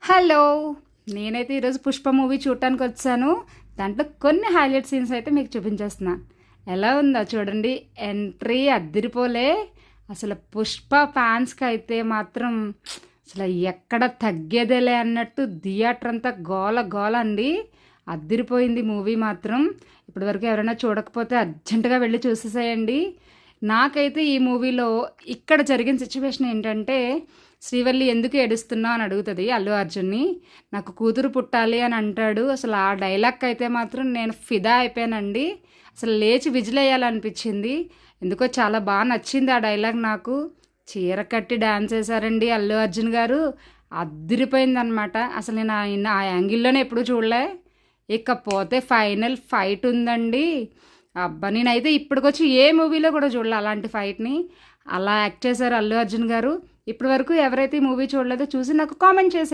Hello! నేనైతే ఈరోజు 'Pushpa' movie చూడటానికి వచ్చాను. దాంట్లో కొన్ని హైలైట్ సీన్స్ అయితే మీకు చూపించేస్తున్నా. ఎలా ఉందో చూడండి. ఎంట్రీ అద్దిరిపోలే. అసలు 'పుష్ప' ఫ్యాన్స్‌కైతే మాత్రం అసలు ఎక్కడ తగ్గేదేలే అన్నట్టు థియేటర్ అంతా గోల గోల అండి. అద్దిరిపోయింది మూవీ మాత్రం. ఇప్పటివరకు ఎవరైనా చూడకపోతే అర్జెంటుగా వెళ్ళి చూసేసేయండి. నాకైతే ఈ మూవీలో ఇక్కడ జరిగిన సిచ్యువేషన్ ఏంటంటే, శ్రీవల్లి ఎందుకు ఏడుస్తున్నావు అని అడుగుతుంది అల్లు అర్జున్ని. నాకు కూతురు పుట్టాలి అని అంటాడు. అసలు ఆ డైలాగ్ అయితే మాత్రం నేను ఫిదా అయిపోయానండి. అసలు లేచి విజిలేయాలనిపించింది. ఎందుకో చాలా బాగా నచ్చింది ఆ డైలాగ్ నాకు. చీర కట్టి డ్యాన్స్ వేశారండి అల్లు అర్జున్ గారు. అదిరిపోయిందనమాట. అసలు నేను ఆ యాంగిల్లోనే ఎప్పుడూ చూడలే. ఇకపోతే ఫైనల్ ఫైట్ ఉందండి. అబ్బా, నేనైతే ఇప్పటికొచ్చి ఏ మూవీలో కూడా చూడలే అలాంటి ఫైట్ని. అలా యాక్ట్ చేశారు అల్లు అర్జున్ గారు. ఇప్పటి వరకు ఎవరైతే ఈ మూవీ చూడలేదో చూసి నాకు కామెంట్ చేసేయండి.